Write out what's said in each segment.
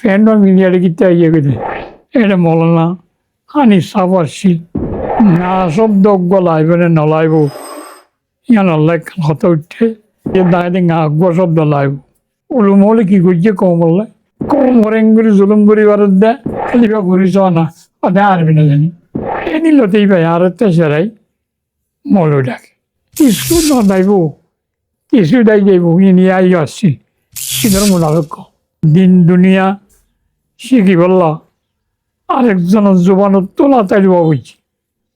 Fan মিলিয়ারে কিতা ইয়ে করে এটা মৌলানা হানি সাফ আসছি না শব্দ গলাইব না নলাইব ইয়ান আল্লাহ কথা উঠে দাঁড়িয়ে আগ্য শব্দ লাইব উলুম হলে কি করছে কম বললে কম হরেন করে জুলুম পরিবার দেয় খালি বা ঘুরিস না ওদের আরবি না জানি এ নিলতেই ভাই আর তেসরাই মৌল ডাকে কিছু না দাইব কিছু দাই যাইব ইনি আই আসছি সিধর মোনাফেক্ষ দিন দুনিয়া শিখি বললা আরেকজনের জোবানত তোলা তাইব বুঝছি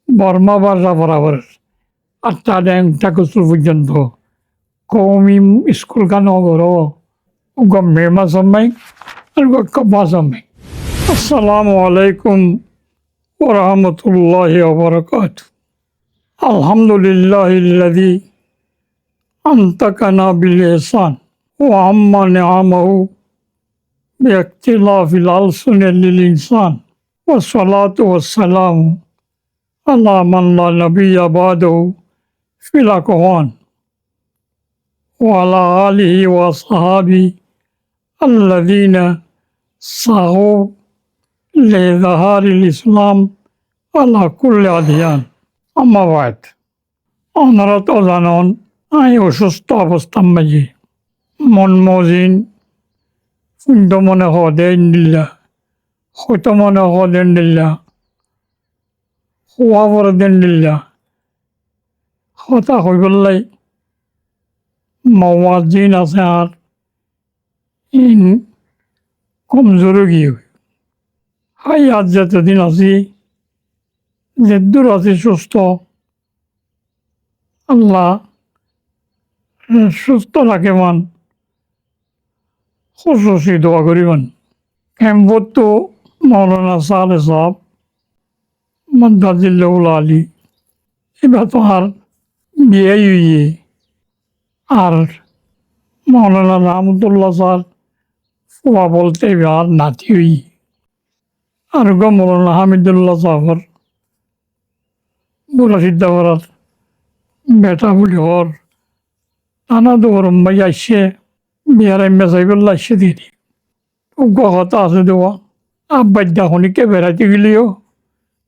বর্মা বাসা বরাবর আর তার ঠাকুর পর্যন্ত কৌমি স্কুল কানো করো মেমা সাম্মাই আর কব্বা সাম্মাই আসসালামু আলাইকুম ওরহমতুল্লাহি ওয়া বারাকাতুহু আলহামদুলিল্লাহিল্লাযী আনতাকানা বিল ইহসান ওয়া আম্মা নিআমাহু বিইখতিলাফিল আলসুনি লিল ইনসান ওয়া সলাতু ওয়া সালামু আলা মান লা নাবিয়্যা বাদাহু ফিল আকওয়ান ওয়া আলা আলিহি ওয়া আসহাবিহি আল্লাযীনা সাহু লিযহারিল ইসলাম আলা কুল্লি আদিয়ান আম্মা বা'দ আপনারা তো জানেন আমি অসুস্থ অবস্থার মাঝে মন মজিন ফুন্দ মনে হদেন দিল্লা হত মনে হদেন দিল্লা হওয়া পরে দেন দিল্লা হতা হই বললাই মওয়াজিন আছে আর ইন কমজোরে গিয়ে হাই আজ যতদিন আছি যেদূর আছি সুস্থ আল্লাহ সুস্থ রাখেমান খুশি দোয়া করিবেন ক্যাম্পত তো মৌলানা সালে সাহেব মদাজিল্লাউল আলী এবার তো আর বিয়ে হইয়ে আর মৌলানা রহমতুল্লাহ স্যার ফুয়া বলতে এবার নাতি হই আর গো মৌলানা হামিদুল্লাহ সাহর বুড়া সিদ্ধা করার বেটা বলি হর নানা দৌড়ম ভাই আসছে বিয়ার মেসাইবুল্লাহ আসছে দিয়ে গহতা আছে দেওয়া আব্বাদ্দা খনিকে বেড়াইতে গেলিও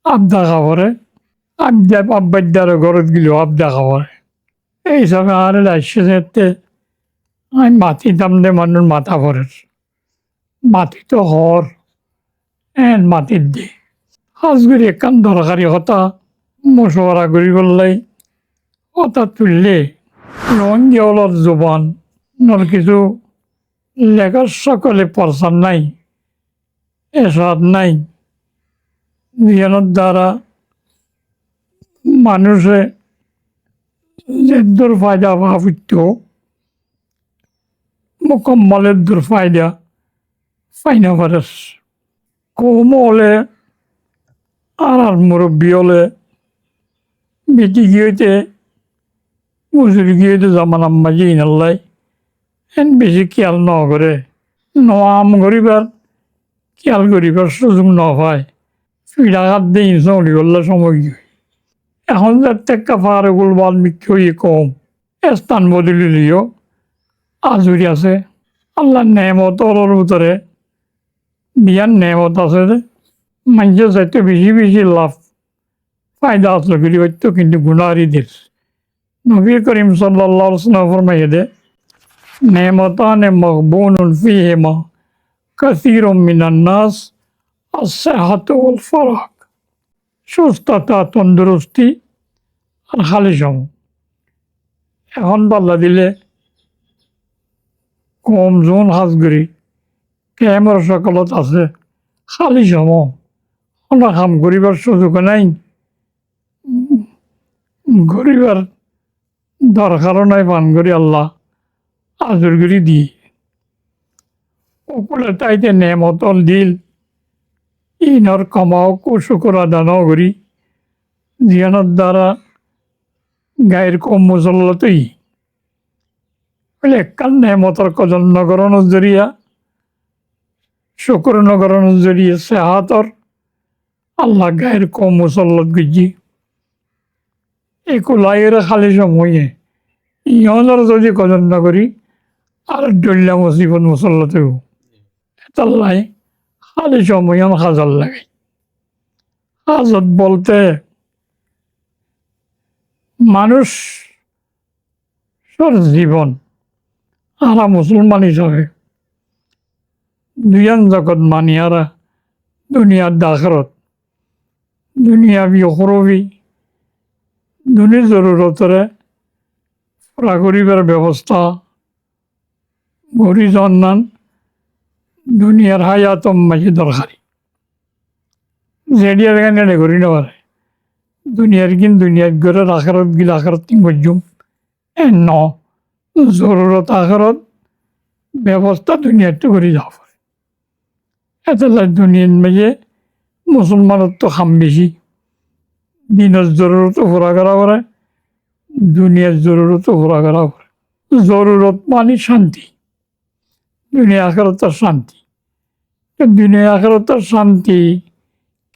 আবদা খাবারে আব্বাদ্দার ঘরত গেলিও আবদা খাবারে এই হিসাবে আর আসছে যেতে আমি মাটি দাম দে মানুষ মাথা ভরের মাটি তো হর মাটির দে হাজগুড়ি একান দরকারি হতা মশওয়ারা করি বললাই হতা তুললে রঞ্জিওয়ালার জোবান নর কিছু লেখার সকলে পরসান নাই এসাদ নাই জ্ঞানের দ্বারা মানুষে যে দুর্ফায়দা ভাবিত মোকাম্মলের দুর্ফায়দা ফাইনা পারেস কম হলে আর মুরব্বী হলে বেটি গিয়েতে মুসুরি গিয়েতে জামান আম্মা জিন আল্লাহ এন বেশি খেয়াল ন করে নাম করিবার খেয়াল করিবার সুযোগ ন পায় ফিরা হাত দিয়ে চলি বললে সময় এখন যার টেক্কা ফারুকুল বাল্মীকি হয়ে কম স্থান বদলিলিও আজুরি আছে আল্লাহর নেমতর ভিতরে বিয়ার নেমত আছে মানুষের চাইতে বেশি বেশি লাভ ফায়দা আসলো করি হয়তো কিন্তু গুণারিদের নবী করিম সাল্লাল্লাহু আলাইহি ওয়াসাল্লাম ফরমাইয়ে দে নেমতানে মাগবুনুন ফিহিমা কাসীরুম মিনান নাস আস-সিহহাতু ওয়াল ফারাগ সুস্থতা তন্দুরস্তি আর খালি সম এখন পাল্লা দিলে কম জোন হাজগুড়ি কেমর সকলত আছে খালি সম অনা কাম করিবার সুযোগ নাই গরিবার দরকারও নাই পান করি আল্লাহ আজর করি দিয়ে ওপরে তাইতে নেমতল দিল ইনর কমাও কুশুকুর আদানও করি জিয়ানোর দ্বারা গায়ের কম মুসল্লতই বলে একান নেমতর কজন নগরণের জরিয়া শুকুর নগরণের জরিয়া সেহাতর আল্লাহ গায়ের কম মুসল্লত গুজি একুলাইয়ের খালি সময়ে ইহনের যদি কজন না করি আর ডল্লা মুসিবত মুসল্লতেও এতাল্লাই খালি সময় কাজল লাগাই। কাজত বলতে মানুষ জীবন আরা মুসলমান হিসাবে দুইয়ান জগৎ মানি আরা দুনিয়ার দাখরত দুনিয়া বিয়রবি দুনির জরুরতরে পুরা করিবার ব্যবস্থা গড়ি জন্নান দুনিয়ার হায়াতম মাঝে দরকারি যেডিয়ার গানে করি না পারে দুনিয়ার কিন দুনিয়ার গড়ে আখরত গিল আখরত তিন বজুম ন জরুরত আখরত ব্যবস্থা দুনিয়াতে করে যাওয়া পারে এত দুনিয়ার মাঝে মুসলমানের তো খাম বেশি দিনের জরুরত পুরা করা পরে দুনিয়ার জরুরত পুরা করা পরে জরুরত মানে শান্তি দুনিয়া আখেরাতের শান্তি দুনিয়া আখেরাতের শান্তি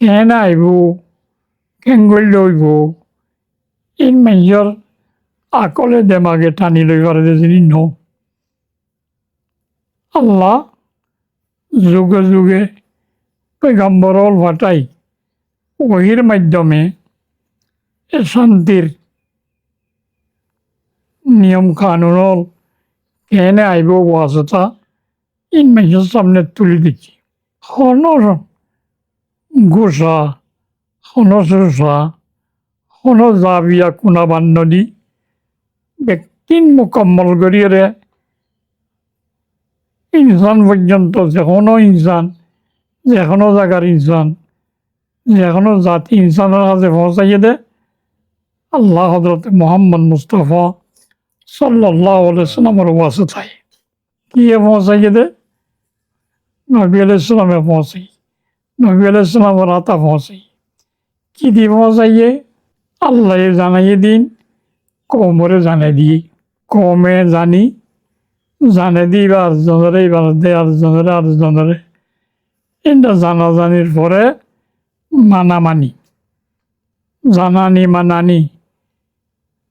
কেন আইব কেন গড়লে হইব এই মানুষের আকলে দেমাগে টানি লই পারে যিনি ন আল্লাহ যুগে যুগে পয়গম্বর ফাটাই ওহির মাধ্যমে এ শান্তির নিয়ম কানুন কেনে আইব ওয়াজতা ইন মানুষের সামনে তুলে দিচ্ছি হনর গোসা হন চোষা হন জাবিয়া কোনাবান নদী ব্যক্তিন মোকাম্মল করিয়ে ইনসান পর্যন্ত যে কোনো ইনসান যে কোনো জায়গার ইনসান যে কোনো জাতি ইনসানের কাছে পৌঁছাইয়ে দে আল্লাহ হজরত মোহাম্মদ মুস্তফা সাল্লাল্লাহু আলাইহি সাল্লামের ওয়াসিতায় কি পৌঁছাইয়ে দে নবী আলাইহিস সালামে পৌঁছাই নবী আলাইহিস সালামের আতা পৌঁছাই কি দিয়ে পৌঁছাইয়ে আল্লাহ জানাইয়ে দিন কৌমরে জানাই দিয়ে কমে জানি জানে দিই বা আরেকজনের এবার দেয় আরেকজনের এটা জানাজানির পরে মানামানি জানানি মানানি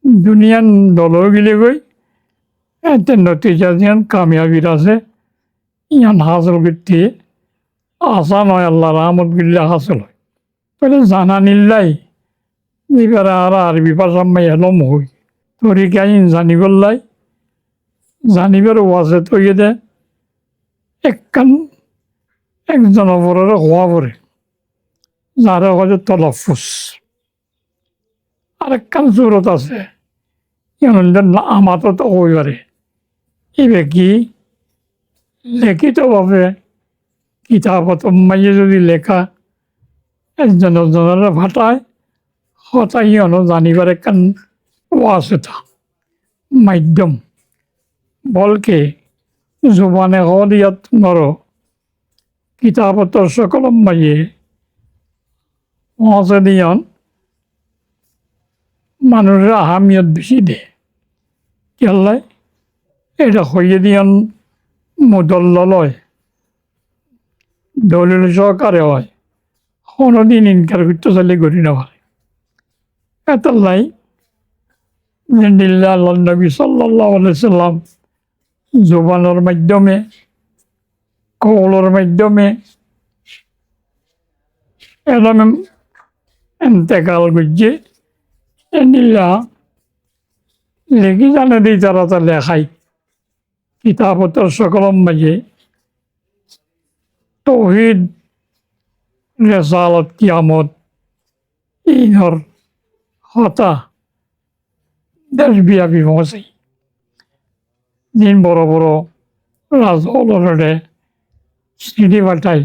দুনিয়ান দল গিলে গই এতে নতিজা যেন কামিয়াবির আছে ইয়ান হাসল করতে আশা নয় আল্লাহ রহমত গিল্লা হাসল হয় তাহলে জানানিল্লাই এবারে আর আরবি ভাষা মাই এলম হই তরিকাইন জানিবল্লাই জানিবার ওয়াজে তৈয়ে দে একখান একজন অপরের হওয়া পরে যারা হচ্ছে তলফুস আরেকখান জরুরত আছে আমারও তো হই পারে এবে কি লিখিতভাবে কিতাবত মাইয়ে যদি লেখা একজন একজনের ভাটায় হতাই জানিবার একখান ওয়াসিতা মাধ্যম বলকে জুবানে হদিয়াত নর কিতাবতর সকল মাইয়ে পৌঁছে দিয়ন মানুষের আহামিয়ত বেশি দে কেলাই এটা হইয়ে দিয়ন মুদল্লয় দলিল সহকারে হয় কোনোদিন ইনকার করতে চাইলে করি না পারে এতাল্লাই আল্লাহ নবী সাল্লাল্লাহু আলাইহি সাল্লাম জুবানের মাধ্যমে কওলের মাধ্যমে এলাম এন্তেকাল করছে এনিলা লেখি জানে দিই তারা তা লেখাই কিতাবতর সকল মাঝে তৌহিদ রেসালত কিয়ামত ইনর হতা দেশব্যাপী পৌঁছাই দিন বড় বড় রাজহলরে স্মৃতি পাঠাই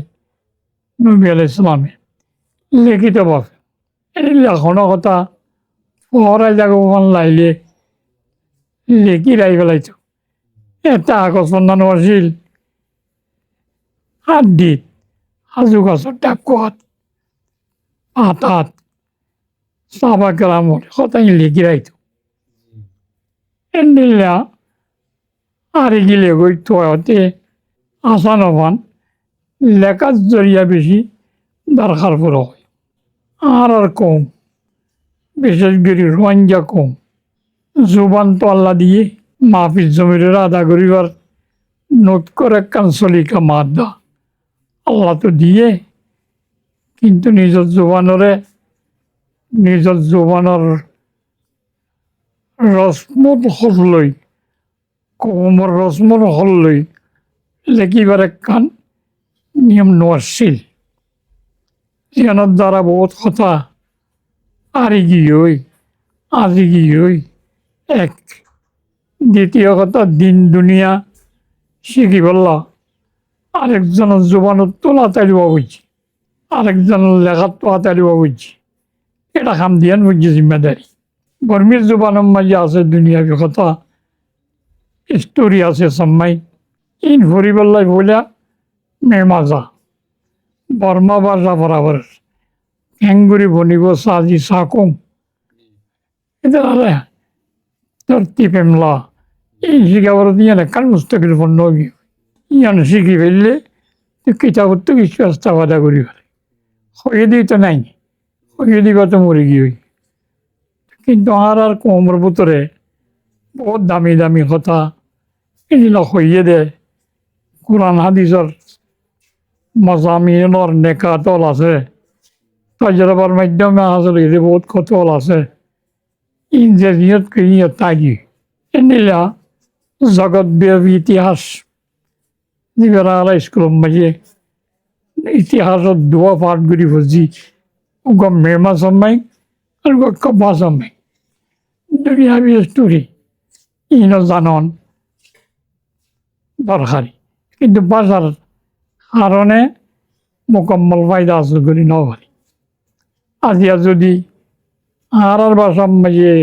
নবী আলাইহিস সালামে লিখিতভাবে এই লেখনের কথা পহরাই যাগোখান লাইলে লেখি রাই পেলাইতো এটা আকস্মন্দানো আছিল হাড্ডিত হাজু গাছৰ ডাকত পাতাত চাবা কেরামত কথাই লেখি রাইতো এনিলা আর গিলে গই তোতে আসান হবান লেখার জরিয়া বেশি দরকার পড়ে হয় আর কম বিশেষ করে রোহিঙ্গা কম জুবান তো আল্লাহ দিয়ে মাহফিজ জমির আদা করিবার নোট করে কাঞ্চলিকা মাদ্দা আল্লাহ তো দিয়ে, কিন্তু নিজের জোবানের রসমত হলই, কোমর রসমত হলই লেখিবার একখান নিয়ম নছিল। ইয়ানোর দ্বারা বহুত কথা আরি গিয়ে আজি গিয়ে এক। দ্বিতীয় কথা, দিন দুনিয়া শিখি বললা আরেকজনের জোবানত তোলা তাইলিবা বুঝছি, আরেকজনের লেখার তোলা তাইলিবা বুঝছি। এটা খাম দিয়ান বুঝছি জিম্মেদারি। বর্মীর জোবানের মাঝে আছে দুনিয়াবি কথা, স্টোরি আছে সাম্মাই। ইন ভরিবল্লাই বইলা মেমাজা বর্মা বাজা বরাবর হ্যাঙ্গুরি বনিব সাজি সাকুম এটা ধরতি পেমলা এই শিখাবার দিয়ে কান মুস্তকিল পণ্য ইয়ান শিখি ফেললে কিতাব তো কিছু আস্তা বাধা করি ফেলে হয়ে দিই তো নাই, হয়ে দিবা তো মরে গিয়ে। কিন্তু আর কোমর ভিতরে বহুত দামি দামি কথা এগুলো হইয়ে দেয়। কোরআন হাদিসের মজামিনের নেকাতল আছে, তজরবার মাধ্যমে হাসল এদের বহুত কতল আছে। ইঞ্জিনিয়র কিনিয়র তাগি এনিলা জগৎব্যাপী ইতিহাস যিবেলা স্কুলের মাঝে ইতিহাসের দোয়া পাঠ করি বুঝি গম মেমা সম্মাই আর কব্বা সম্মাই দুনিয়াবি স্টোরি ইন জানন দরকারি, কিন্তু বাজার কারণে মোকাম্মল ফায়দা হাসিল করি ন পারি। আজিয়া যদি আর বাসার মাঝে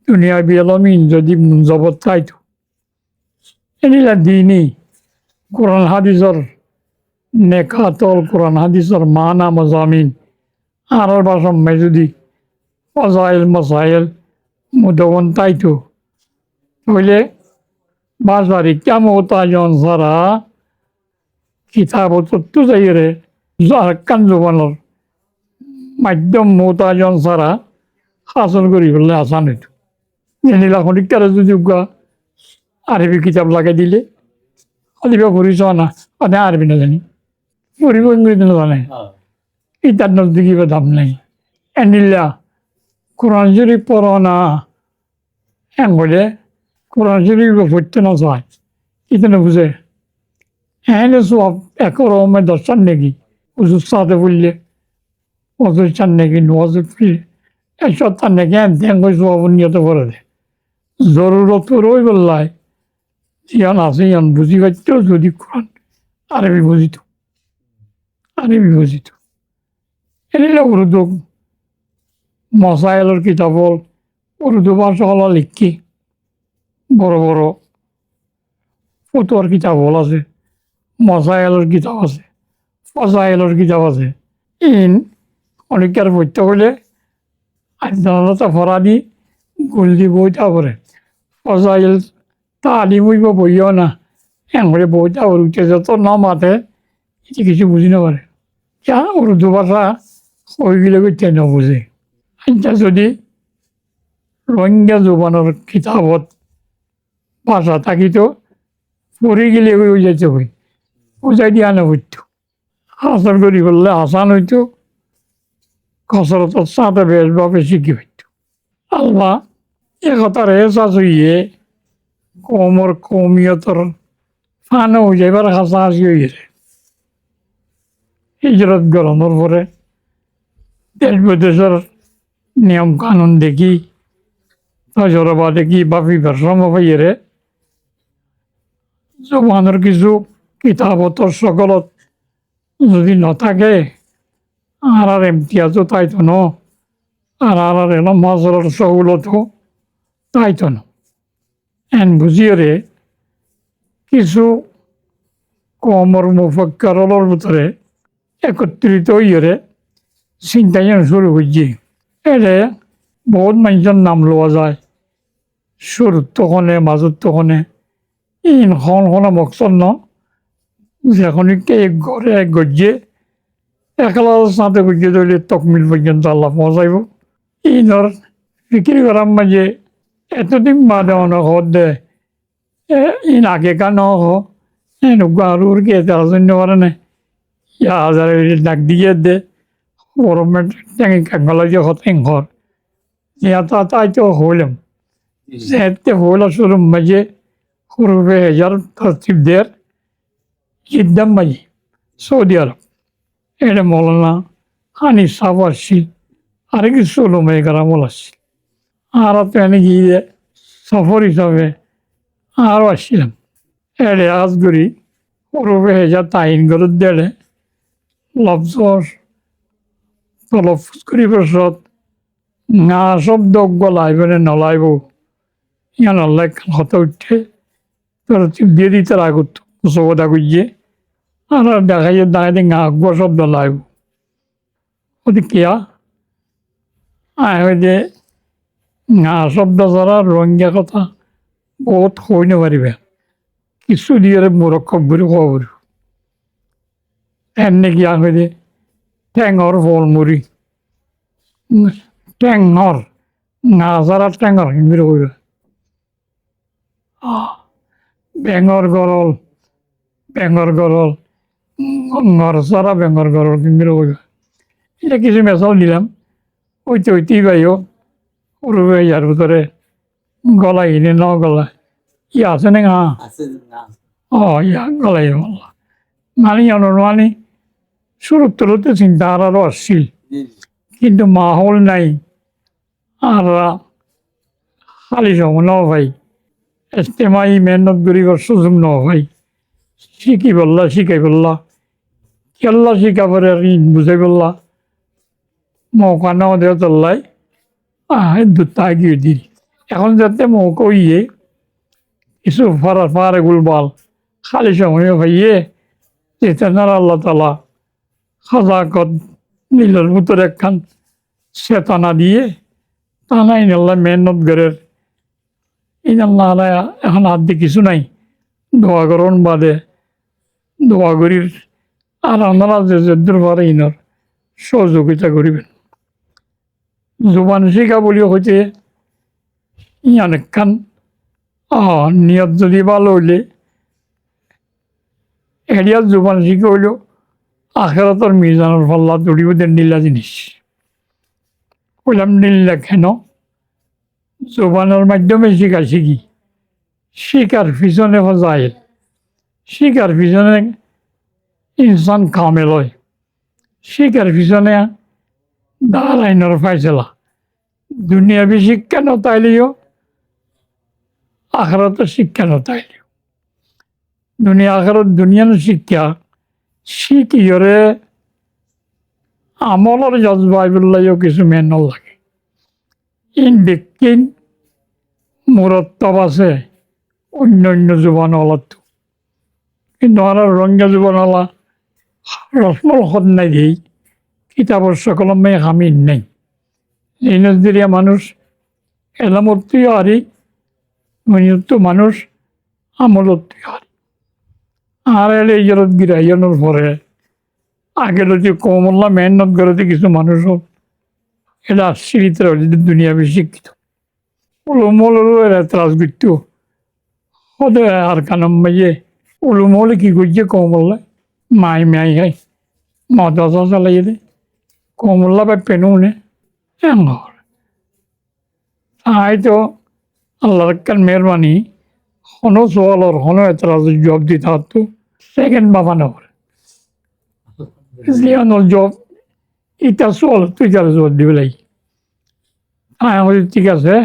দুনিয়া বিয়ালমিন যদি জবত খাইতো এনিলা দিনই কোরআন হাদিসের নেকাতল, কোরআন হাদিসের মানা মজামিন আর বাসার মাঝে যদি ফজাইল মসাইল মুদবন তাইতো তাহলে বাজারে কেমন সারা কিতাব তত্ত্ব যাইরে কান জবানোর মাধ্যম মোতাজন ছাড়া শাসন করি ফেললে আসান হইতো। জেনিলা খনিকারে যদি আরবি কিতাব লাগাই দিলে আলিবা পড়িছ না অনেক আরবি না জানি পড়িব ইংরেজি না জানে ইটার নজদিকি দাম নাই। এনিলা কোরআন শরীফ পড় না হ্যাঁ বলে কোরআন শরীফ পড়তে না চায় ইতে না বুঝে হ্যাঁ সব একর দশটার নাকি উজুর সাথে বললে অজুর চান নাকি নজর ফিরে এসব তার নাকি ধ্যান করে সব উন্নত করে দেয়। জরুরত রই বললাই ইয়ান আছে ইয়ান বুঝি পাইত যদি কোরআন আরবি বুঝিত এনিলে উর্দু মশাইলের কিতাব উর্দু ভাষা হলা লিখি বড় বড় ফতুয়ার কিতাব হল আছে, মশাইলের কিতাব আছে, ফজাইলের কিতাব আছে। ইন অনেকের পড়তে হলে আদালতা ভরা দি গুল দি বইটা পড়ে ফজাইল তালিম হইব বইও না এমনি বইটা উঠে যত না মাথে এটি কিছু বুঝি না পারে। যা উর্দু ভাষা হয়ে গেলে করতে না বুঝে। আচ্ছা যদি রোহিঙ্গা জোবানের কিতাবত ভাষা থাকিত পড়ে গেলে ওই যাইতে হই বুঝাই দিয়া না হইতো হাসান করি বললে হাসান হইতো কসরতের সাথে বেশভাবে শিখি হইতো। আল্লাহ একতার এসাস হইয়ে কমর কমিয়তর ফানো হয়ে যাইবার হাসাহাসি হয়ে গেছে। হিজরত গরমের পরে দেশ বিদেশের নিয়ম কানুন দেখি তজরবা দেখি বাপি বেশম পাইয়ে জবানের কিছু কিতাবতর সকলত যদি নথাকে আর এমতিয়াজও তাইতো ন আর এলাম মাসরের সহুলতও তাইতো না। এন বুঝিয়ে কিছু কমর মুফাক্কারর ভিতরে একত্রিত হইয়ে চিন্তাই শুরু করছি। এলে বহুত মানুষের নাম লওয়া যায় শুরুর তখনে মাজত তখনে ইন হন মকসদ ন যেখনকে এক ঘরে এক গজ্জে একলা সাথে গজ্জে ধরলে তকমিল পর্যন্ত আল্লাহ পৌঁছাইব। ইনর বিক্রি করার মাঝে এতদিন বাদে অনেক হদ দেয় ইন আগে কান এনেকুৱা আৰু কি এটা জন্য পারে না ইয়া হাজারে ডাক দিয়ে দে গরমের ট্যাঙ্কি কাঙ্গলা দিয়ে হতেন ঘর ইয়া তাই তো হইলাম যেতে হইল শুরু মাঝে হুরুবে হাজার তরতিবদের জিদ্দাম মাঝে সৌদি আরব এটা মৌলানা হানি সাহ আসছিল আর কিছু উলুমে কারামল আসছিল আর তো এনে গিয়ে সফর হিসাবে আরও আসছিলাম এড়ে আজগুড়ি হুরুবে হাজার তাইন গরুর দেড়ে লফজর তলফুজ করি বসত না শব্দ গলাইব না নলাইব ইয়া নলাই হতে উঠে তোর দিয়ে দিতে আগত সবদা গুজিয়ে আর দেখাই দাঁড়াইতে গা গো শব্দ লাইব ওদি কিয়া আয় হয় যে গা শব্দ ছাড়া রঙিয়া কথা বহুত হই নারিবে কিছু দিয়ে মুরক্ষব ঘুরি খবর এমনি গিয়া হয় যে ঠেঙর ফল মুড়ি টেঙর না ছাড়া টেঙর হিমির হইবে বেঙর গরল ঘর ছাড়া বেঙর গরল হিমির হইবে এটা কিছু মেশাল দিলাম ওইতেই বাইও উড়বে ইয়ার ভিতরে গলা কিনে ন গলা ইয়া আছে না গা ইয়া গলাই বললা মানে অনুমানি শুরুতে চিন্তা আরও আসছিল কিন্তু মাহল নাই আর খালি সময় ন ভাই ইস্তেমাই মেহনত করিবার সুযোগ ন ভাই শিখাই বললা কেল্লা শিখাবার আর বুঝাই বললা মৌকা ন দেওয়া চললাই দুটা গিয়ে দিই এখন যাতে মৌকা ইয়ে কিছু ফারে গুলবাল খালি সময় ভাইয়ে যেতে না আল্লাহ তালা খাজাকত নীলের ভিতরে একখান চেতনা দিয়ে টানাই নিল্লা মেহনত করে ইনাল্লাহ এখন হাত দিয়ে কিছু নাই দোয়া করুন বাদে দোয়া করির আর আমরা যে দূর পারে ইনর সহযোগিতা করিবেন জুবান শিখা বলিও হইতে অনেকখান নিয়ত যদি ভালো হইলে এরিয়ার জুবান শিখে হইল আখেরাতর মিজানোর ফাল্লা দৌড়িব দেন নীলা জিনিস কইলাম নীলা কেন জোবানের মাধ্যমে শিখি শিকার পিছনে যায় শিকার পিছনে ইনসান কামেল হয় শিকার পিছনে দাঁড়াইনের ফাইসলা দুনিয়াবি শিক্ষা নতাইলেও আখরাত শিক্ষা নতাইলেও দুনিয়ার শিক্ষা শিখিয়রে আমলের জজবাইবুল্লাহও কিছু মেন লাগে ইন ব্যক্তিন মুরত্তব আছে অন্য জোবানওয়ালাত কিন্তু আর রঙা জোবানওয়ালা রসমল হদ নাই দিই কিতাবর সকলমে হামিন নেই এই নজরিয়া মানুষ এলামত্তিও হারি মনিয়ত মানুষ আমলত্তিও হারি আর এলে ইজরত গিরাইয়ানোর পরে আগে যদি কমল্লা মেহনত করতে কিছু মানুষ এটা আশ্রিত দুনিয়া বেশি শিক্ষিত উলুমলেরও এরা ত্রাস করতো হতে আর কানম মাইয়ে উলুমলে কি করছে কমল্লা মাই হাই মাদ্রাসা চালাইয়ে দে কমল্লা বা পেনু নে তাই তো আল্লাহর কান মেহরবানি হনো সোয়ালর হনো এতরাজ জব দিতে হতো সেকেন্ড বাবা না করে জিয়ানোর জব ইটা সোয়াল তুই তার জব দিবে লাগি ঠিক আছে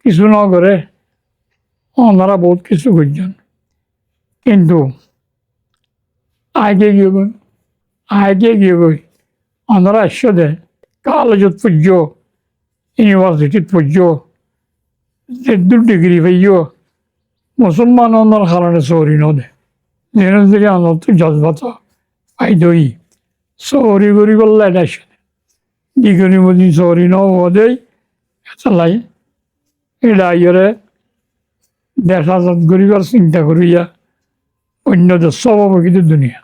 কিছু ন করে ওনারা বহুত কিছু করছেন কিন্তু আগে গিয়ে গই ওনারা আসছে দে কলেজত পড়ছ ইউনিভার্সিটিত পড়ছ যে 2 ডিগ্রি পাইও মুসলমান ওনার কারণে চৌরি নদে যেন যদি আমার তো জজবাত পাইদই চৌরি করি বললে এটা আসে ডিগ্রি মধ্যে চৌরি নদেই চালাই এটা ইয়ে দেশ আজাদ করিবার চিন্তা করিয়া অন্য দেশ সব কিন্তু দুনিয়া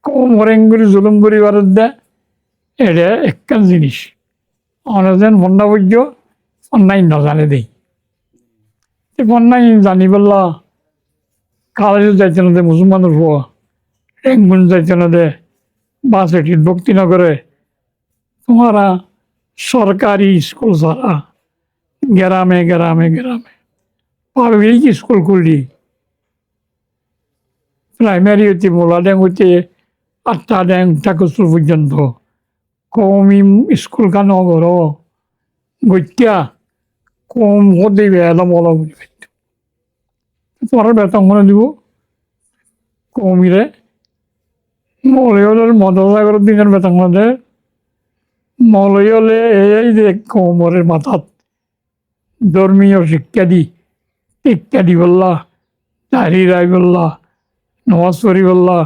কম হরেং করে জুলুম করিবার দে এটা একখান জিনিস অনেকজন ফন্ডা পর্য ফন্ডাই নজানে দেই ফন্ডাই জানি বললা কালেজে যাইতে না মুসলমানের হওয়া রেঙ্গুন যাইতে না দে বাসে ভক্তিনগরে তোমারা সরকারি স্কুল ছাড়া গ্রামে গ্রামে গ্রামে পাবলিক স্কুল খুললি প্রাইমারি হইতে মোলা ড্যাং হইতে 8টা ড্যাং ঠাকুর পর্যন্ত কমি স্কুল কানো ঘর গত্যা কম হতে এলাম বলা বুঝি তোমার বেতন করে দিব কমিরে মলয়লের মদসাগর দিনের বেতন করে মলয়লে এই যে কোমরের মাথাত ধর্মীয় শিক্ষা দি বললা দাঁড়ি রাই বললা নমাজ পড়ি বললা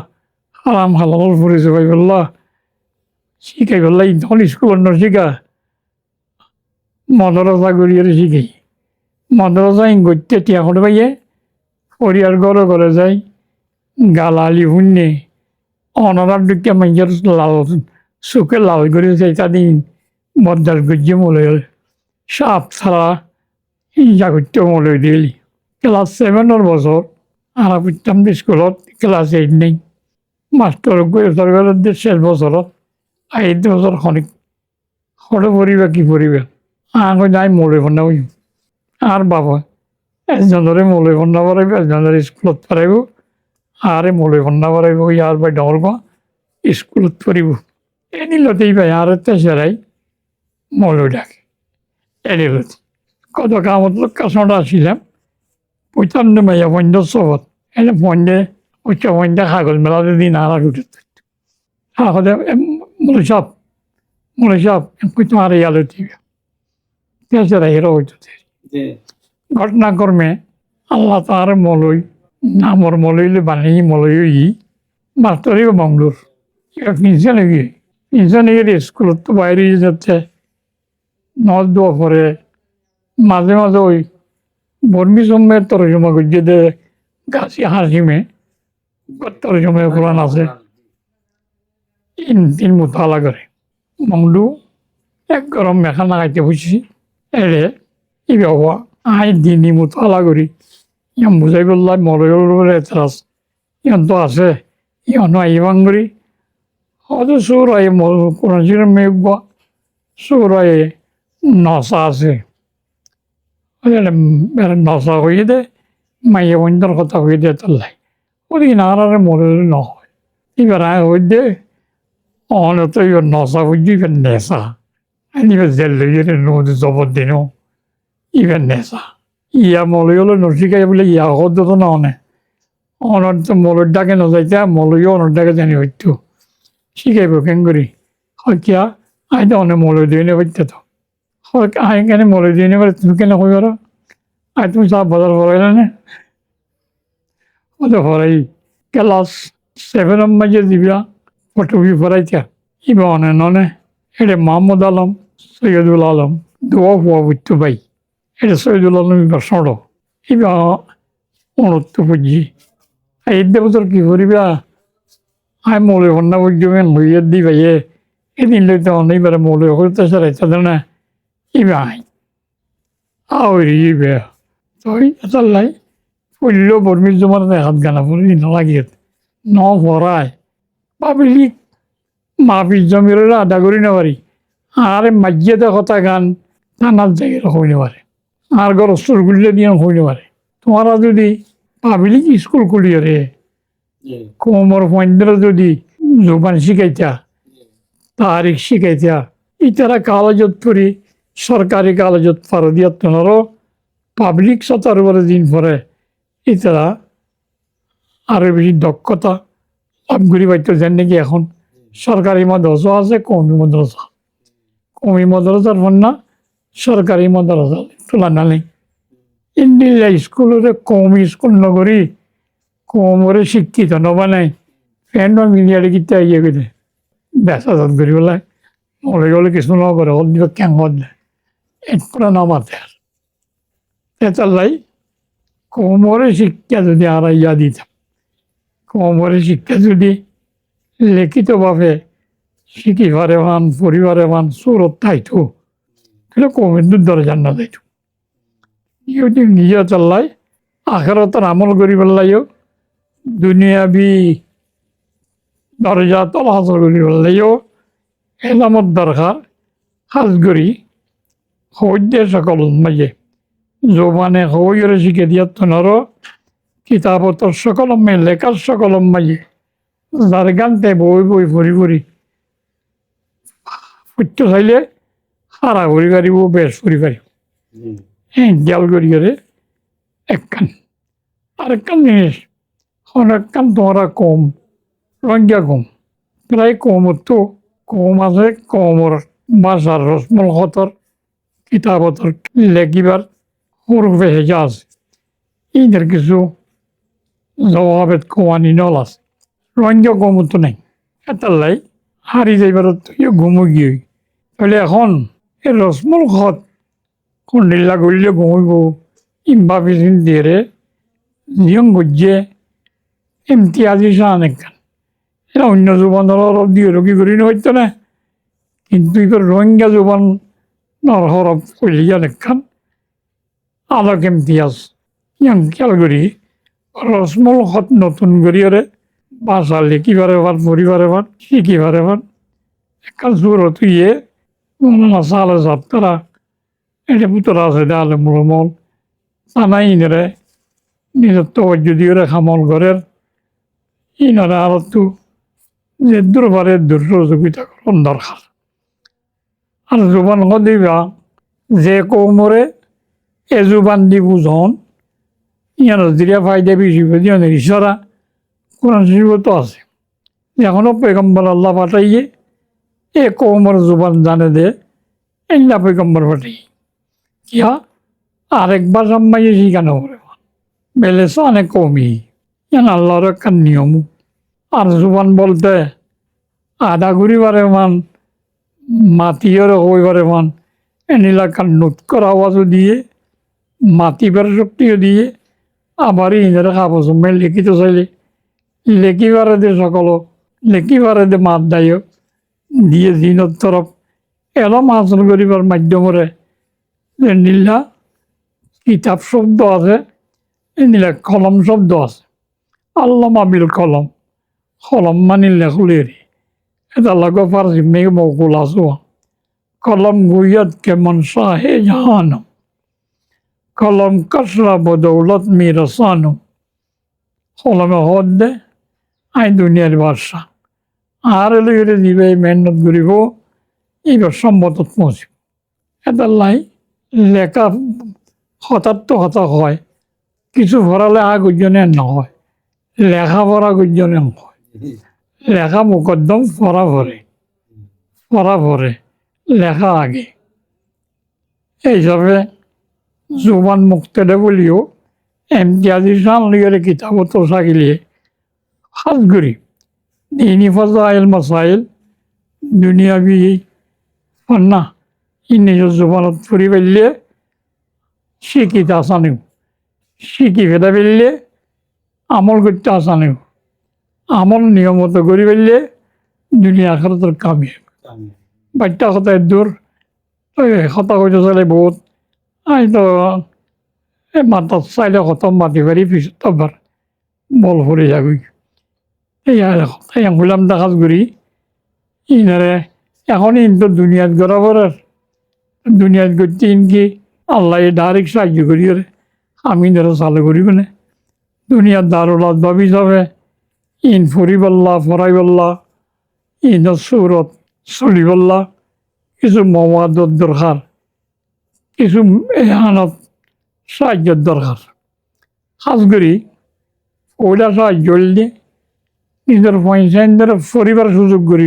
হারাম হালাল পড়েছে ভাই বললা শিখাই বললা তখন স্কুল শিখা মদরসা গড়িয়ে শিখাই মদরসা গত্যে টিয়া করে পাইয়ে পরিয়ার ঘরে ঘরে যাই গালালি শুনে অনারার দিকে মাইয়ের লাল চোখে লাল করে যাই তাদিন মদ্দার গজ্জে মলে সাপ ছাড়া জাগত্য মলে দিলি ক্লাস 7 বছর আর পড়তাম স্কুলত ক্লাস 8 নেই মাস্টার ঘরের 6 বছৰত 8 বছর খনিক সরে পড়িবা কি পড়িবা আগে যাই মলে ফোনা হইম আর বাবা একজনরে মলে ফোনা পড়াইব একজনের স্কুলত পড়াইব আরে মলে ফোনা পড়াইব আর ভাই ডর স্কুলত পড়িব এনিলতেই ভাই আর তেসরাই মলে ডাকে এনিলতে কত কামত কাছটা আসিলাম 55 মাইয়া বন্ধ সবত এনে বন্ধে উচ্চ বন্ধে কাগজ মেলাতে দিন আর উঠে থাকতে মলে সব তোমার ইয়ালে দিবে তেসরাই এরা হইতে ঘটনাক্রমে আল্লাহ তার মলই নামর মলইলে বানিয়ে মলই মাস্টারি বাংলোর পেনশনে স্কুলত তো বাইরে যাচ্ছে নজ দোয়া পরে মাঝে মাঝে ওই বর্মী সময়ের তরজমা করছে দে গাছি হাসিমে তরজমা কোরআন আছে তিন মোতালা করে মংডু এক গরম মেখানা খাইতে বুঝছি এড়ে ই বাবা আই দিনই মোতালা করি ইয়ন বুঝাই বললাম মলয়ের এতরাস ইয়ন তো আছে ইয়ন আইবাং করি হয়তো সৌরাই কোরআন শিরের মেঘ সৌরাই নশা আছে নশা হয়ে দে মাইয়া বন্ধর কথা হয়ে দে তাল্লাই ওদিকে নারারে মরে নহয় এবার আয় হয়ে দে অনেক এবার নশা হয়ে এবার নেশা এবার জেল লইয়ে নদী জবর দিনও এবার নেশা ইয়া মলই হলো নশিকাই বলে ইয়া হতো তো না অনেক অনর তো মলের ডাকে নজাইতে মলইও অনর ডাকে জানি হইতো শিখাইব কেন করি হয় কিয়া আই তো অনেক মলে দিয়ে নে হইতে তো হয় আই কেন মলে দিয়ে নে তুমি কেন হই পারো আই তুমি সব বাজার ভরাইলে না ওদের ভরাই ক্লাস 7 মাঝে দিবা ফটোবি ভরাইতে ইবা অনেক ননে এটা মাহমুদ আলম সৈয়দুল আলম দোয়া হুয়া বুঝতে পাই এটা সৈয়দুল আলম এবার সড়ো ইবা অনত্য বুঝি এই বছর কি করিবা আই মলে ভন্না বুঝবেন লইয়ে দি ভাইয়ে এদিন লইতে অনেকবার মলে হইতে সারাইতে না ইবা আই আওরি ইবে তই এতাল্লাই ফুল্য বর্মির জমার হাত গানা ফুলি নালাগিয়ে ন ভরায় পাবলিক মাফির জমির আদা করি না পারি আর মাঝিয়ে কথা গান টানার জায়গায় হইতে পারে আর ঘর অস্ত্র গুলিয়ে দিয়ে হইতে পারে তোমারা যদি পাবলিক স্কুল খুলিয়ে রে কোমর পয়েন্টরা যদি জোবান শিখাইতা তারিখ শিখাইতা ইতারা কালেজত পড়ি সরকারি কালেজত পার দিয়া তোনারও পাবলিক সতার উপরে দিন পরে ইতারা আরো বেশি দক্ষতা লাভ করি পাইতো যেন নাকি এখন সরকারি মাদ্রাসা আছে কমি মাদ্রাসার না সরকারি মাদ্রাসা তুলনা নেই ইন্ডিয়া স্কুলের কমি স্কুল নগরী কোমরে শিক্ষিত নবানাই ফ্যান্ড মিলিয়ারে কিতে ইয়ে করে বেসা যাত করি বলে মরে গেলে কিছু ন করে হল দিব ক্যাং হলে এরপরে নামাতে আর তেতাল্লাই কোমরে শিক্ষা যদি আর ইয়া দিতাম কোমরে শিক্ষা যদি লিখিতভাবে শিখি পারে মান পরিবারে মান সুরত থাইতো তাহলে কোমের দরজার না যাইতো ইউটি নিজে চাল্লাই আখেরতার আমল করি পেলাইও দুনিয়াবি দরজা তল হাসর করি বললেও এলামত দরকার হাজ করি হইতে সকল মাঝে জোবানে হইরে শিখে দিয়া তোনারও কিতাবতর সকল লেখার সকল মাঝে যার গানতে বই বই ভরি ভরি ফুটতে চাইলে সারা ভরি পারিব বেশ ভরি পারিব হ্যাঁ জাল করি করে একখান আরেকখান জিনিস অনেকখান তোমরা কম রঞ্জা কম প্রায় কম তো কম আছে কমর বাসার রসমল হতর কিতাবতর লেখিবার হরফে হেজা আছে ইদের কিছু জবাবের কমানি নল আছে রঞ্জা কম তো নাই এটার লাই হারি যাইবার তুইও ঘুমো গিয়ে তাহলে এখন এই রসমল হত কন্ডিল্লা গলিলে ঘুমইব ইম্বা পিছিন দিয়ে নিয়ম গজ্জে ইমতিয়াজি অনেকখান এটা অন্য জোবানের হরফ দিয়ে রকি করি হইতো না কিন্তু এবার রোহিঙ্গা জোবান হরফ কইলি অনেকখান আলোক ইমতিয়াজ ইয়াং খেয়াল করি রসমল হত নতুন করিয়ারে বাসা লিখিবারে পার পরিবারে পার শিখিবারে পার একখান সুরত ইয়ে মৌলানা সালে সাহ তারা এটা পুতরা আছে দেয়ালে মুরমল তানাই ইনরে নিজের তবজ্জ দিয়ে খামল ঘরের ইনারা আর তো যে দুর্বারে দুর্যোগিতা করুন দরকার আর জোবান দিবা যে কৌমরে এ জোবান দি বুঝন ইয়ার দিরিয়া ফায়দা বেশি বুঝিয়ানের ইশারা কোরআন শরীফত আছে এখনো পয়গম্বর আল্লাহ পাঠাইয়ে এ কৌমর জোবান জানে দে এল্লা পয়গম্বর পাঠাই কিয়া আরেকবার সাম্মাইয়ে শিখানো করে বেলেস অনেক কমই ইয়ান আল্লাহর একটা নিয়ম আর জোবান বলতে আধা ঘুরিবারে মান মাতিয়েরও হইবারে মান এনিলাকার নুৎকর আওয়াজও দিয়ে মাতিবার শক্তিও দিয়ে আবার ইনারা কাগজ লিখিত চাইলে লেখিবারে দে সকল লেখিবারে দে মাত দায় দিয়ে দিনের তরফ এলম হাসল করিবার মাধ্যমরে যে নীলা কিতাব শব্দ আছে নীলা কলম শব্দ আছে আল্লামা বিল কলম কলম মানি লেখলেরি এটা লাগো ফার্সি মেঘ মকুল আসো কলম গুইয়ত কেমন শাহে জাহানো কলম কসরা বদৌলত মিরসানো কলমে হদ দে আই দুনিয়ার বাদশা আর এলে দিবে মেহনত করিব এইবার সম্মতত পৌঁছিব এটা লাই লেখা হঠাৎ তো হতা হয় কিছু ভরালে গুজনে নহয় লেখা ভরা গুজনে হয় লেখা মুকদ্দম পড়া ভরে লেখা আগে এই হিসাবে জোবান মুক্তেদে বলিও এমতিয়াজি সামলিগের কিতাবত সাকিলিয়ে হাজগুড়ি দিনী ফজাইল মাসাইল দুনিয়াবি ফন্না ই নিজের জোবানত ফুরি পেলিয়ে শিখিতে আসানিও শিখি ফেলে পেলিয়ে আমল করতে আসানিও আমল নিয়মত করি পেলিয়ে দুনিয়া আখরাতের কামি বাচ্চা কথা দূর কথা কইতে চাইলে বহুত আই তো মাতাত চাইলে কত মাতি পারি পিছত আবার বল ফুরি যাবি এই হলাম দেখাত ঘুরি ইনারে এখন ইনতো দুনিয়াত গড়াবরের দুনিয়াত করতে ইনকি আল্লাহ ডাইরেক্ট সাহায্য করি আমি ধরো চালু করিব না দুনিয়ার দারুলাত ভাবি যাবে ইন ফুরিবল্লা ফরাইবল্লা ইন সুরত চলিবল্লা কিছু মমাদত দরকার কিছু এহানত সাহায্যের দরকার খাস করি ওইটা সাহায্য হইলে নিজের পয়সা পরিবার সুযোগ করি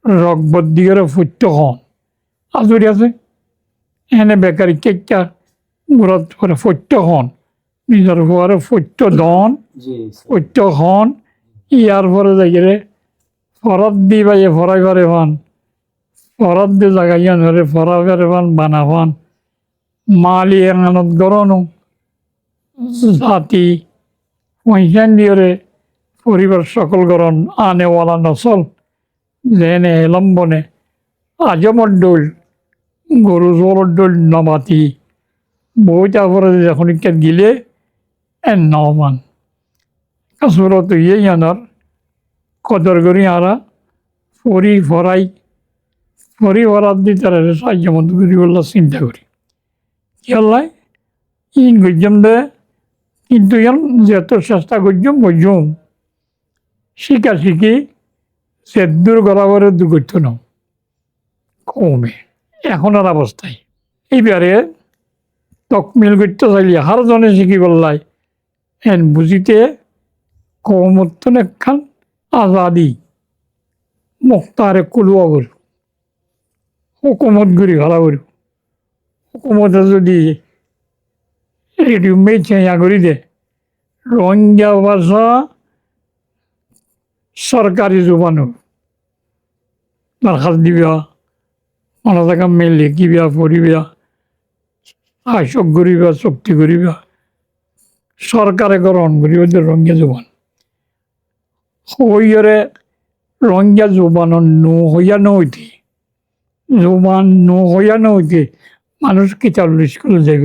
রকবত দিয়ে ফুটতে হন আজরি আছে এনে বেকারি কেকটা ঘুরত করে ফুটতে হন নিজের ঘরে ফুটত দন ফুটত হন ইয়ার পরে যাইরে ফরত দি বাইয়ে ফরাইবারে হন ফরত দি জাগাইয়া ধরে ফরাইবারে হন বানা হন মালি এনানত গরনো জাতি পয়সা দিয়ে পরিবার সকল গরণ আনেওয়ালা নসল যেনে লম্বনে আজমর ডোল গরু জোর ডোল নমাতি বইটা পরে যখন গিলে এন নমান কাসুরত ইয়ে ইয়ানার কদর করি আরা ফরি ফরাই ফরি ফরাত দি তারা সাহায্য মতো করি বললা চিন্তা করি কি আল্লাহ ইন গজ্জম দে কিন্তু ইয়ান যত চেষ্টা করছম বুঝুম শিকা শিখি সে দূর গলাবরে দূর করতো না কমে এখনের অবস্থায় এইবারে তকমিল করতে চাইলে হার জনে শিখি বললাই এন বুঝিতে কমত্তন একখান আজাদি মুক্তারে কুলুয়া করি হুকুমত ঘুরি ভালো করি হুকুমতে যদি রেডিও মেয়ে চেঁয়া করি দে রোহিঙ্গা ভাষা সরকারি জোবানো দরখাস্ত দিবা অনেক জায়গা মেয়ে লিখিবা পড়িবা আশক করিবা চুক্তি করিবা সরকারে গ্রহণ করিবা যে রোহিঙ্গা জোবান হইরে রোহিঙ্গা জোবানো নো হইয়া নইতে জোবান নো হইয়া নইতে মানুষ কি চালু স্কুলে যাইব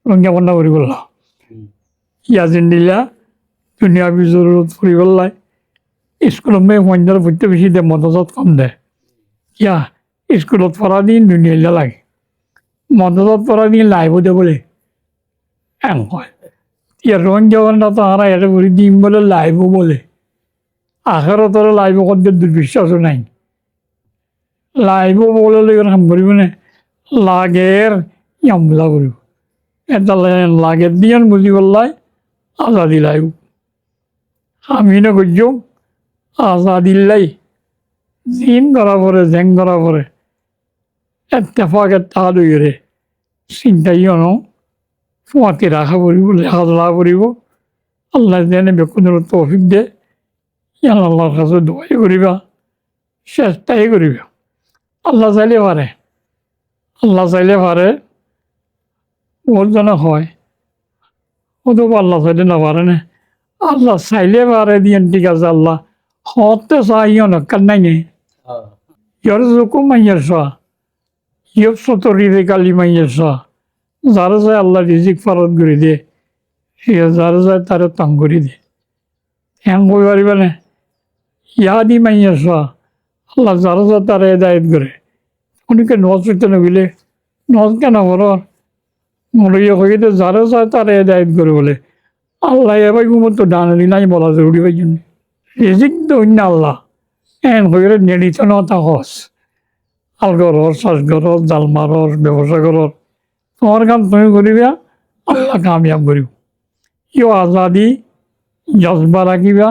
রোহিঙ্গা বন্ধ করি বললা ইয়াজিন দিলা দুনিয়া বি জরুরত ফুরি বললাই স্কুলত মেয়ে পঞ্চার পড়তে বেশি দে মদত কম দে ইয়া স্কুলত পড়া দিন দুনিয়া লাগে মদত পড়া দিন লাইব দে বলে এম হয় ইয়া রোহিঙ্গা বন্ধ তো হারা এটা করে দিম বলে লাইব বলে আখেরতরে লাইব করতে দুর্বিশ্বাসও নাই লাইব বলে কাম করিব না লাগের ইয়ামলা করিব এটা লাগের দিয়ান বুঝি বললাই আজাদি লাইব আমি না করছো আজাদিল্লাই জিন করা পরে জেং করা পরে এত্তেফাকের তাহাদ হইরে চিন্তাই ন ফুয়াতি রাখা পড়িব লেখা ধরা পড়িব আল্লাহ যেনে বেকুনের তৌফিক দে ইয়ান আল্লাহর কাছে দোয়াই করিবা চেষ্টাই করিবা আল্লাহ চাইলে পারে আল্লাহ চাইলে পারে বহুত জনে হয় অথবা আল্লাহ চাইলে না পারে না আল্লাহ চাইলে পারে দিয়েন ঠিক আছে আল্লাহ হতে চাইও না কান্নাই নেই ইয়ারজুকু মাইয়ারসা ইয়বসত রিজিকালি মাইয়ারসা যারা যায় আল্লাহ রিজিক ফারত করে দিয়ে সে যারা যায় তারা তাং করে দিয়ে হ্যাং কই পারিবে না ইয়াদি মাইয়ারসা আল্লাহ যারা যায় তারা হেদায়ত করে উনিকে নজ হইতে নগিলে নজ কেন বড় মরিয়া হয়ে যারা যায় তারা হেদায়ত করে বলে আল্লাহ এবার ঘুমতো ডানি নাই বলা জরুরি পাই জন্য রিজিক তো অন্য আল্লাহ এন হয়ে নেড়িত নতা হস আলগরর শ্বাসগরর জালমারর ব্যবসা করর তোমার কাম তুমি করিবা আল্লাহ কামিয়াব করিব ইও আজাদি জজবা রাখিবা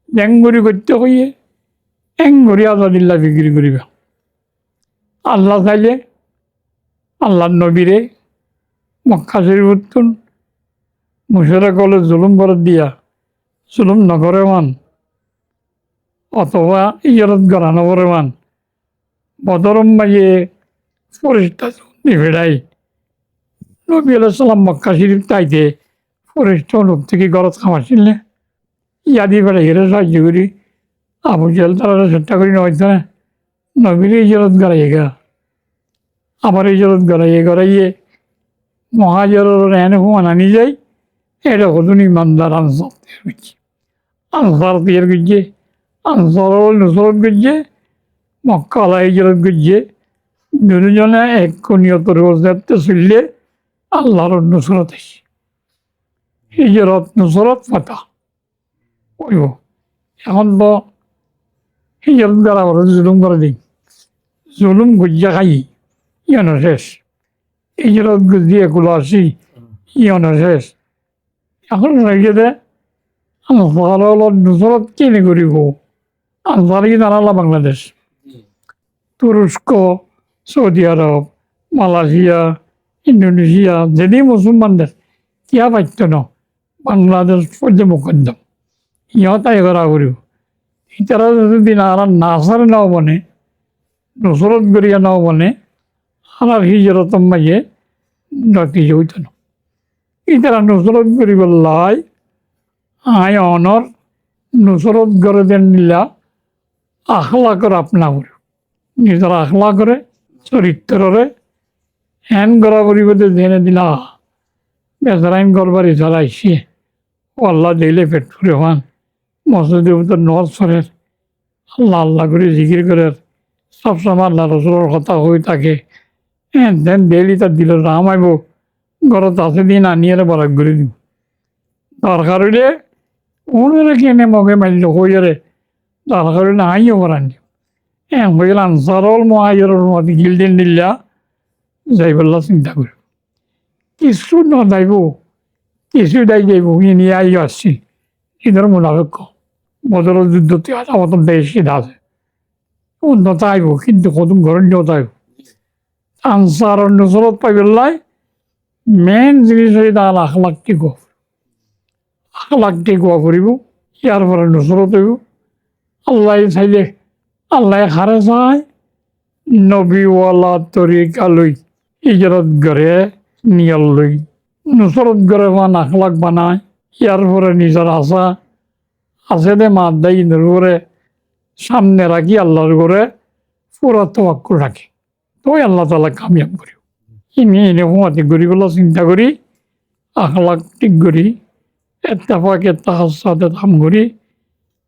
জেঙ্গুরি করতে হইয়ে এঙ্গুরি আজাদিল্লা বিক্রি করিবা আল্লাহ চাইলে আল্লাহ নবীরে মক্কা শরীফতুন মুশারা কলে জুলুম করে দিয়া জুলুম নকরে মান অথবা ইজরত করা নকরে মান বদরম মাইয়ে ফরিস্তা নিভেড়াই নবী আলাইসাল্লাম মক্কা শরীফ তাইতে ফরিস্তা লোক থেকে গরত খামাচ্ছিলে ইয়াদি বেড়ে হেরে সাহায্য করি আবু জেল তারা চেষ্টা করি নয়তো না নবীর ইজরত গড়াইয়ে গা আবার ইজরত গড়াইয়ে মহাজরের এনে হুমান আনি যায় এটা হতুন ইমানদার আনসার তৈরি করছে আনসার তৈরি করছে আনসার নুসরত করছে মক্কা আলা ইজরত করছে দুজনে এক নিয়ত রোজাতে চললে আল্লাহর নুসরত আসে হিজরত নুসরত পাতা কইব এখন তো হিজরত করা বড় জুলুম করে দিই জুলুম গুজ্জা খাই ইয়ানো শেষ হিজরত গুজিয়ে এগুলো আসি ইয়ানো শেষ এখন রেখে দে আনসার নুসরত কিনে করিব আনসার কি জানালা বাংলাদেশ তুরস্ক সৌদি আরব মালয়েশিয়া ইন্দোনেশিয়া যেদি মুসলমান দেশ কিয়া পাইত ন বাংলাদেশ পর্যন্ত মোকদ্দম ইহঁতাই করা করিব ইতারা যদি আর নাসার নাও বনে নুসরত গড়িয়া নাও বনে আর হিজরত মাইয়ে নতি হইত না ইতারা নুসরত করিব লাই আই অনর নুসরত গড়ে দেন নিলা আখলা করে আপনা করিব নিজের আখলা করে চরিত্ররে হ্যান গড়া করিব জেনে দিলা বেচারাইন গড়বারি চালাইছে ও আল্লাহ দিলে পেট ফুরে হন মসজিদের ভিতর নজ ফেরের আল্লাহ আল্লাহ করে জিকির করে সবসময় আল্লাহ রসুলের কথা হয়ে থাকে। হ্যাঁ দেন ডেইলি তার দিল রাম আইব ঘরত আছে দিন আনিয়ে বরাক করে দিব দরকার হইলে ওনারা কেনে মগে মারিল হইয়ারে দরকার হইলে আইও করান হ্যাঁ হইল আনসারল মহাইয়ের মধ্যে গিলডেন দিল্লা যাইবল্লা চিন্তা করি কিছু নদাইব কিছু দাই যাইব নিয়ে আই আসছি ইধর মোনাফেক্ষ বদল যুদ্ধতে আমাদের দেশে আছে উন্নত আইব কিন্তু কদম ঘরের নিয়ত আইব আনসার নজরত পাইবেলাই মেইন জিনিস হয়ে তার আখলাকটি গপ আখলাকটি গোয়া করিব ইয়ার পরে নজরত হইব আল্লাহ চাইলে আল্লাহ হারে চায় নবীওয়ালা তরিকা লই ইজরত গড়ে নিয়ল লই নজরত গড়ে বান আখলাক বানায় ইয়ার পরে নিজের আশা আছে দে মাত দেয় করে সামনে রাখি আল্লাহর করে পুরা তোয়াক্কুল রাখি তো আল্লাহ তালা কামিয়াব করি ইনি এনে হুমাতে গরিবলা চিন্তা করি আখলাক ঠিক করি এত্তাফাকে তাহার সাথে কাম করি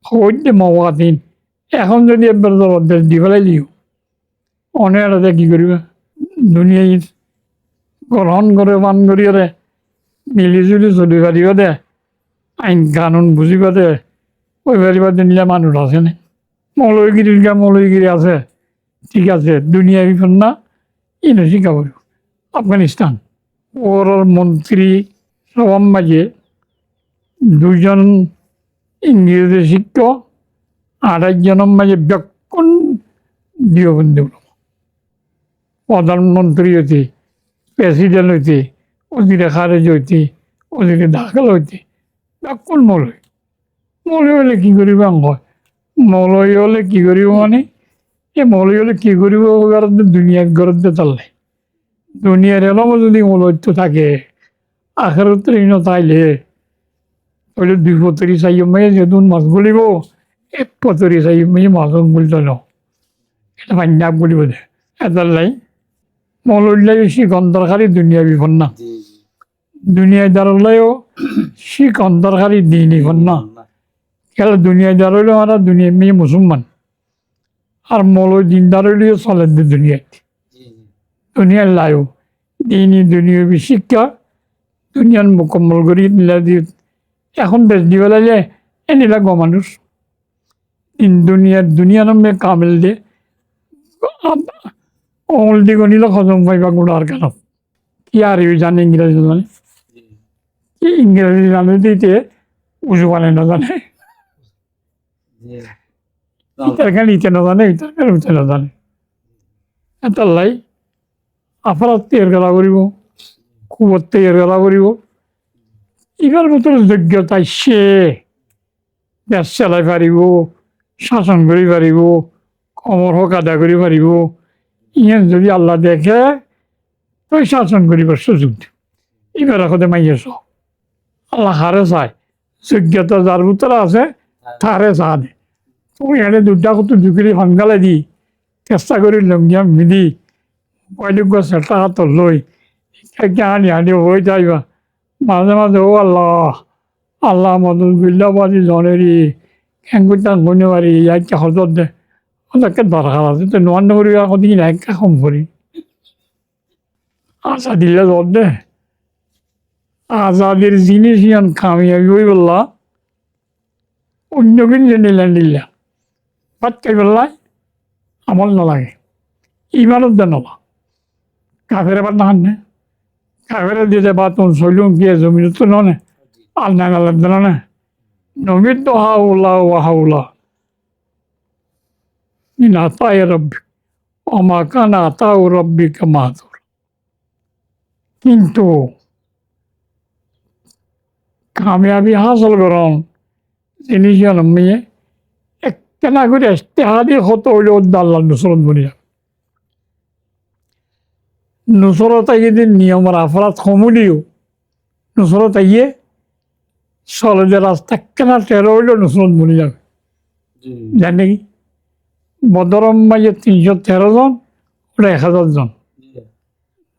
হইতে মাওয়া দিন এখন যদি একবার দেশ দি ফেলাই দিও অনেক কি করিবা দুনিয়ায় গ্রহণ করে বান করিয়ে মিলি জুলি চলি পারিব দে আইন কানুন বুঝিব দে ওই পারিবা দিনলে মানুষ আছে না মৌলগিরির গা মৌলগিরি আছে ঠিক আছে দুনিয়া বিপন্ন না ইনো শিক্ষা করিব আফগানিস্তান ওর মন্ত্রী সবার মাঝে দুজন ইংরেজি শিক্ষক আর একজনের মাঝে ব্যাকুণ দিও বন্ধু প্রধানমন্ত্রী হইতে প্রেসিডেন্ট হইতে ওদিকে খারেজ হইতে ওদিকে দাখল হইতে ব্যাকুণ মৌলই মৌলই হলে কি করিব হয় মৌলই হলে কি করিব মানে এই মৌলই হলে কি করিব দুনিয়ার ঘরত তালে দুনিয়ার এলাম যদি মৌলত্ব থাকে আখেরত তাইলে ওইটা 2 পতরি চাই মেয়ে যেদিন মাছ বলিব 1 পতরি চাই মেয়ে মাছ বলিত ন এটা পাঞ্জাব বলিব দে এটার লাই মৌলুল্লাই শিখন দরকারি দুনিয়া বিপন্ন দুনিয়ায় দাঁড়ালেও শিখন দরকারি দিন বিপন্ন খেলা দুনিয়ায় দাঁড়াইলেও আমরা দুনিয়া মেয়ে মুসলমান আর মৌলই দিন দাঁড়াইলেও চলে দুনিয়ায় দুনিয়ার লাইও দিনই দুনিয়া শিক্ষা দুনিয়ার মোকাম্মল করি দিয়ে এখন বেশ দি পেলাইলে এনে লাগবো মানুষ দুনিয়া নামে কামেল দে অমল দি গণিল হজম পাইবা গোড়ার কেন কি আর জানে ইংরেজি জানে কি ইংরেজি জানে দিতে উজু বানাই না জানে ইটার কেন ইতে না জানে ইটার কেন উঠে না জানে এটার লাই আফারাত তৈরি করা করিব কুবত তৈরি করা করিব ইবার মতন যোগ্যতায় সে দেশ চালাই পারিব শাসন করি পারিব কমর হক আদা করি পারিব ইয়ে যদি আল্লাহ দেখে তই শাসন করিবার সুযোগ এবার এখন মাইয়েছ আল্লাহ হারে চায় যোগ্যতা যার ভিতরে আছে তারে চা দে তুমি এনে দুটা কত দুকরি সন্গালে দি চেষ্টা করি লঙ্গিয়া মিলি পয়লুক চেষ্টা হাত লই আনি আনি হয়ে যাইবা মাঝে মাঝে ও আল্লাহ আল্লাহ মদল বিল্লাবাদী জনেরই খেঙ্গুটা গুনে পারি একটা হজত দে ওদেরকে দরকার আছে তো নোয়ান্ন করি কদিন একটা কম করি আশা দিলে জ্বর দে আজাদের জিনিস ইয়ান কামিয়াবি হয়ে বললা অন্য কিন্তু নিলেন দিল্লা বাদ খাই বললাই আমল নালাগে ইমানত দে নলা কাফের এবার না হান কাফেরে দিতে বা তোর শৈলুম গিয়ে জমিন তো ননে আল্লাহ আল্লাহ না নবীর তো হাউলা ও হাউলা মিন আতায় রব্বি ওমা কানা আতাউ রব্বিকা মাহজুর কিন্তু কামিয়াবি হাসল করন জিনিস মেয়ে একটা না করে ইস্তেহাদি হতো হইলে আল্লাহ নুসরত বনি যাবে নুসরত আইয়ে নিয়মের আফরাত কমুলিও নুসরত আইয়ে সলজে রাস্তা কেনা টেরো হইলেও নুসরত বনি যাবে জানে কি বদরম মাঝে 313 জন ওটা 1000 জন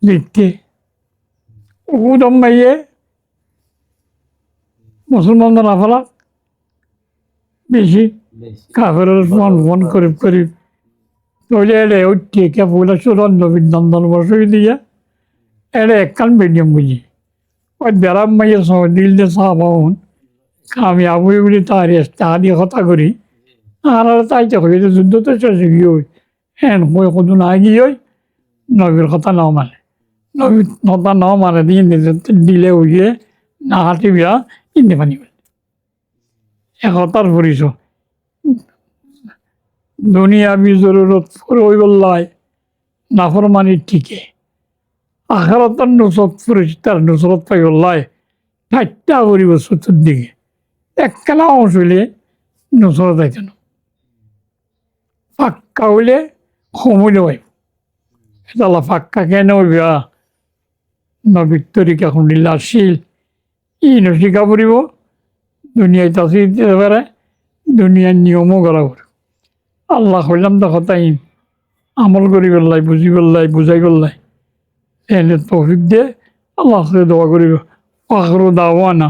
জিততে উদম মাইয়ে মুসলমানদের আফরাত বেশি কাফেরের ফোন করিব তইলে এলে উঠে কে ফুলা সুরন নবীন নন্দন বসই দিয়া এলে একখান মিডিয়াম বুঝি ওই বেড়াম মাইয়ের সময় দিল দিয়ে সাহাবাহন আমি আবুই বলি তার তাহাদি কথা করি আর তাইতে হয়ে যুদ্ধ তো শেষে গিয়ে হ্যাঁ হয়ে কত না গিয়ে নবীর কথা নাও মানে নবীর কথা নাও মানে দিয়ে দিলে হইয়ে না হাঁটি বিয়া ইন্দি পানি একতার পরিচ দুনিয়া বি জরুরত ফুরই বললাই নাফরমানির ঠিকে আখারতার নুসরত ফুরেছি তার নুসরত পাই বললাই ঠাট্টা করিব চতুর্দিকে একখানা অংশ হইলে নুসরত আইতেন ফাক্কা হইলে সময় পাইব এটা ফাক্কা কেন হইবা নবীর তরিকা শুনিলা শিল ই নশিকা পড়িব দুনিয়ায় তাসি দিতে পারে দুনিয়ার নিয়মও করা পড়ে আল্লাহ হইলাম তো কথাই আমল করি পেলাই বুঝি পেলাই বুঝাই পেলাই এনে তৌফিক দিয়ে আল্লাহ দোয়া করিব আখরু দাওয়ানা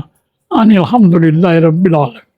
আনিল আলহামদুলিল্লাহ রাব্বিল আলামিন।